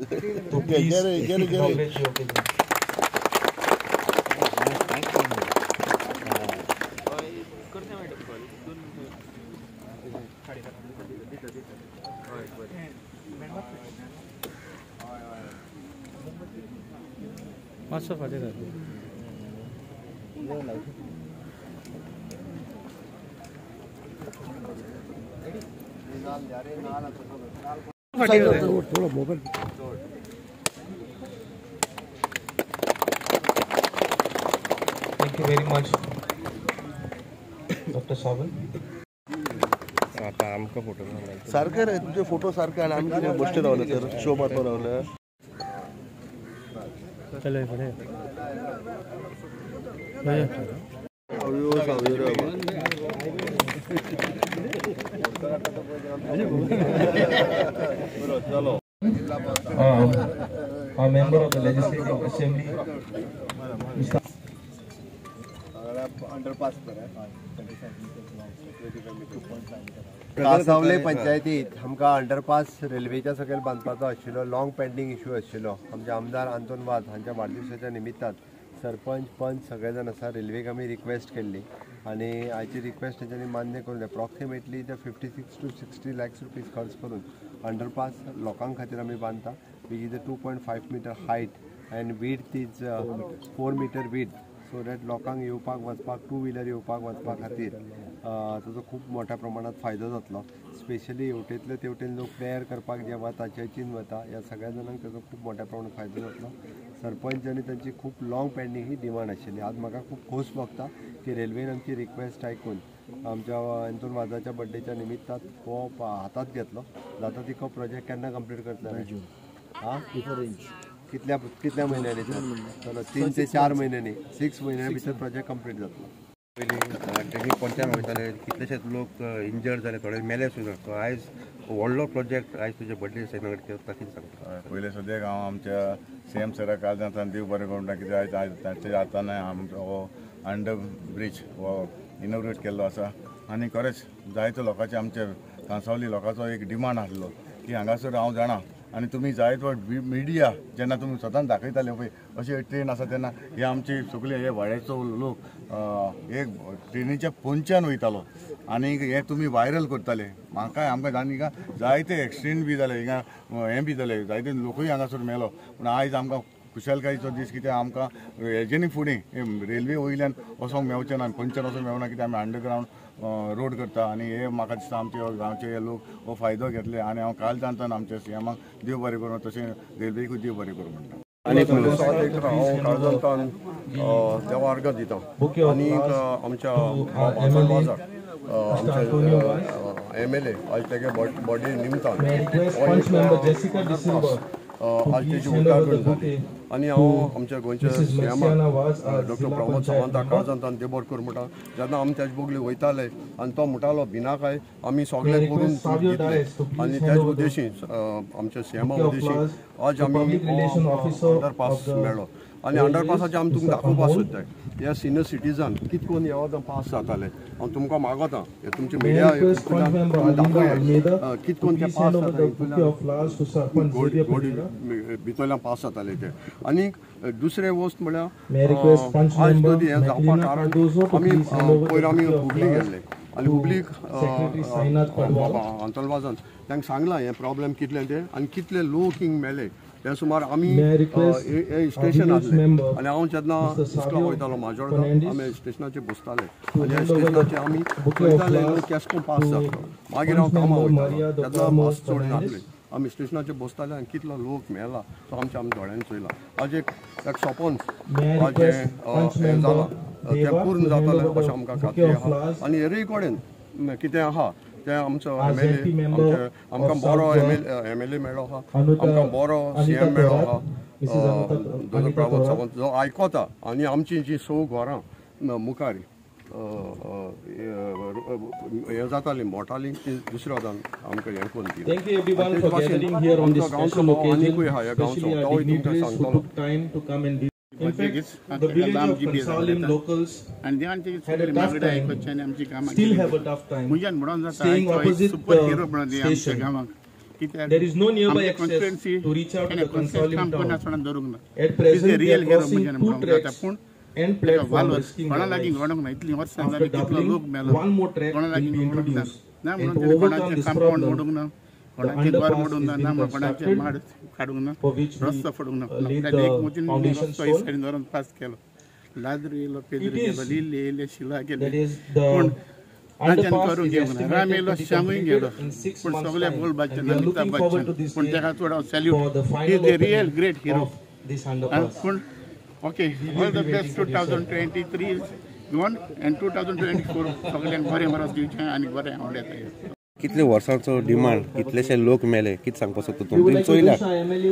Okay, get it. मस्त फाटे थोड़ा mobile Thank you very much, Dr. Saban. आता आमका फोटो सारखं रे तुझे फोटो सारखं आणि आम्ही किती गोष्टी रावलं तर शो मारतो रावलं चलो बड़े चलो A member of the Legislative Assembly, कासावले पंचायतीत आमकां अंडरपास रेल्वेच्या सकयल बांदपाचो आशिल्लो लॉंग पेंडींग इश्यू आशिल्लो. आमचे आमदार आंतोन वाझ हांच्या वाडदिवसाच्या निमित्तान सरपंच पंच सगळे जाण आसा रेल्वेक आमी रिक्वेस्ट केल्ली आणि आयची रिक्वेस्ट तेंच्यांनी मान्य करून अप्रॉक्सिमेटली ते 56 to 60 lakhs रुपीज खर्च करून अंडरपास लोकां खातीर आमी बांदता. Which is 2.5 meter height and width is 4 meter width, so that लोकांक येवपाक वचपाक टू व्हिलर येवपाक वचपा खातीर ताजो खूब मोठ्या प्रमाणात फायदो जातलो. स्पेशली हेवटेंतले तेवटेन लोक प्रेयर करपाक जे वता चर्चीन वता ह्या सगळ्या जाणांक ताजो खूब मोठ्या प्रमाणात फायदो जातलो. सरपंच आनी तांची खूब लॉंग पेंडींग ही डिमांड आशिल्ली. आज म्हाका खूब खोस भोगता की रेल्वेन आमची रिक्वेस्ट आयकून आमच्या आंतोन वाझाच्या बर्थडेच्या निमित्तान हो हातात घेतलो. जाता तिको प्रोजेक्ट केन्ना कंप्लीट करतले? कितल्या महिन्यांनी? चलो 3 ते 4 महिन्यांनी 6 महिन्यां भितर प्रोजेक्ट कंप्लीट जातलो. पयलीं ट्रेनिंग पंचान वयताले, कितलेशेच लोक इंजर्ड जाले, थोडे मेले सुद्दां. सो आयज व्हडलो प्रोजेक्ट आयज तुजे बर्थडे सेलिब्रेट करता कितें सांगता? पयले सद्याक हांव आमच्या CM सराक काल देव बरें करूं कित्याक आयज ताचे हातान आमचो हो अंडर ब्रीज हो इनॉग्रेट केल्लो आसा. आनी खरेंच जायत्या लोकांचे आमचे कांसावली लोकांचो एक डिमांड आसलो की हांगासर हांव जाणा आनी तुमी जायत व्हड मिडिया जेन्ना तुमी स्वतान दाखयताले पळय अशी ट्रेन आसा तेन्ना हे आमचे सगळे हे वाड्याचो लोक एक ट्रेनीच्या पोंच्यान वयतालो आनी हे तुमी वायरल करताले. म्हाका आमकां जाणी हिंगा जायते एक्सिडेंट बी जाले, हिंगा हें बी जाले, जायते लोकूय हांगासर मेलो. पूण आयज आमकां खुशालकायेचो दीस कित्याक आमकां हेजेनी फुडें रेल्वे वयल्यान वचोंक मेळचें ना, पंचर वचोंक मेळना कित्याक आमी अंडरग्रावंड रोड करता आनी हे म्हाका दिसता आमचे गांवचे हे लोक हो फायदो घेतले. आनी हांव काल जाणताना आमच्या CMाक देव बरें करूं, तशें रेल्वेकूय देव बरें करूं म्हणटा. आनी हांव काळजांतान देवा अर्घ दिता आनी आमच्या आंतोन वाझाक आमचे MLA आज तेगे बर्थडे निमतान आज तेजे उद्घाटन जालें आनी हांव आमच्या गोंयच्या CMाक डॉक्टर प्रमोद सावंताक काळजांतान देव बरें करूं म्हणटा. जेन्ना आमी तेजे बोगले वयताले आनी तो म्हणटालो भिनाकाय आमी सगळे करून दितले आनी तेज उद्देशी आमच्या CMा उद्देशी आज आमी अंडरपास मेळ्ळो. आनी अंडरपासाचें आमी तुमकां दाखोवपाक सोदताय ह्या सिनियर सिटीजन कितें करून ह्या वदां पास जाताले. हांव तुमकां मागता हे तुमचे मिडिया दाखोवया कितें करून ते पास भितरल्यान पास जाताले ते. आनी दुसरे वस्त म्हळ्यार आज तरी हें जावपा कारण आमी पयर आमी हुबली गेल्ले आनी हुबलीक आंतोन वाझान तांकां सांगलां हें प्रॉब्लेम कितलें तें आनी कितले लोक हिंग मेले. त्या सुमार आमी स्टेशन आसलें आनी हांव जेन्ना इस्कॉलाक वयतालो माजोर्डा आमी स्टेशनाचेर बसताले आनी ह्या स्टेशनाचेर आमी पळयताले केस करून पास जातलो. मागीर हांव कामां वयतालो तेन्ना पास चड नासले. आमी स्टेशनाचेर बसताले आनी कितलो लोक मेला तो आमच्या दोळ्यान चोयला. आज एक सपोन आज हें जालां तें पूर्ण जातालें अशें आमकां खात्री आहा. आनी हेरूय कडेन कितें आहा ते आमचो MLA आमकां बरो MLA मेळ्ळो आहा, आमकां बरो CM मेळ्ळो आहा डॉक्टर प्रमोद सावंत जो आयकता आनी आमची जी 100 घरां मुखार हे जातालीं मोटालीं ती दुसऱ्या वदान आमकां हें करून दिली. आनीकूय आहा ह्या गांवचो तोय तुमकां सांगतलो. In fact, the village of Kansawlim locals had a tough time, still have a tough time, staying opposite the station. कित्याक There is no nearby आमच्या access constituency to reach out to the constituency Consolim काम करना town. सोडून दवरूंक ना. At present, This is they real are hero crossing म्हणजे two म्हणून tracks जाता. पूण and platform वालवर risking कोणा their लागीं lives. घडोंक ना इतली वर्सां After जाली कितलो लोक doubling, मेलो one more track कोणा will लागीं be घडोंक ना introduced. ना And म्हणून to तेणें overcome कोणाचें this कांपाउंड problem, मोडूंक ना the कोणाचें घर underpass मोडूंक is ना being ना कोणाचें constructed, माड काडूंक ना for which we रस्तो फोडूंक ना laid आपल्याला एक the मोतीन foundation रस्तो ही stone. सायडीन व्हरून पास केलो लादर येयलो पेद्र It is- गेलो लिहिले येयले शिला That गेले is the पूण तांच्यान underpass करूंक is घेवंक ना estimated राम येयलो to be शांगूय गेलो completed in 6 पूण months' सगळे time. बोलपाचे And we are Amitabh looking forward to Bachchan this पूण day ताका चड हांव for the salute final is a real opening great hero of this underpass. पूण okay all the best 2023 Goan end 2024 सगळ्यांक बरें बरें दिवचें आनी बरें आवडलें कितले वर्सांचो डिमांड कितलेशे लोक मेले कितें सांगपाक सोदता We तूं would तुमी like to चोयला wish our MLA,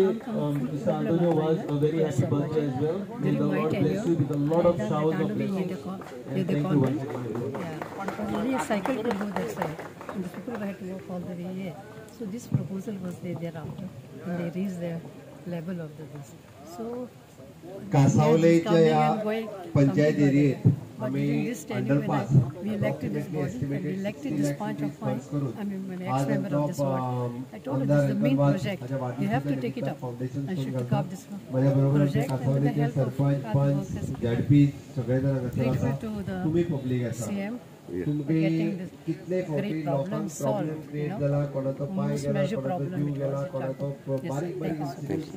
Mr. Antonio Vaz, a very happy birthday as well. May the Lord bless you with a lot of showers of blessings. And thank you once again. Only a cycle could go that side, and the people had to walk all the way here. So this proposal was there thereafter, and they reached the level of the this. So कासावलेच्या coming या and going, panchayat coming and एरियेत going. But आम्ही during this tenure, when underpass we elected this body, and we elected this point of mine, I mean, when ex-member of this ward, I told her this is the main project. You have to take it up. I should pick up this project, and with the help of sarpanch other पंच workers, झडपी सगळेजण हांगासर grateful आसा to the तुम्ही public आसा CM for तुमगे getting this कितले फावटी great लोकांक problem प्रॉब्लेम solved. क्रिएट जाला कोणाचो पाय Most गेला major कोणाचो problem जीव it गेला was. कोणाचो Yes, बारीक thank you so बारीक much.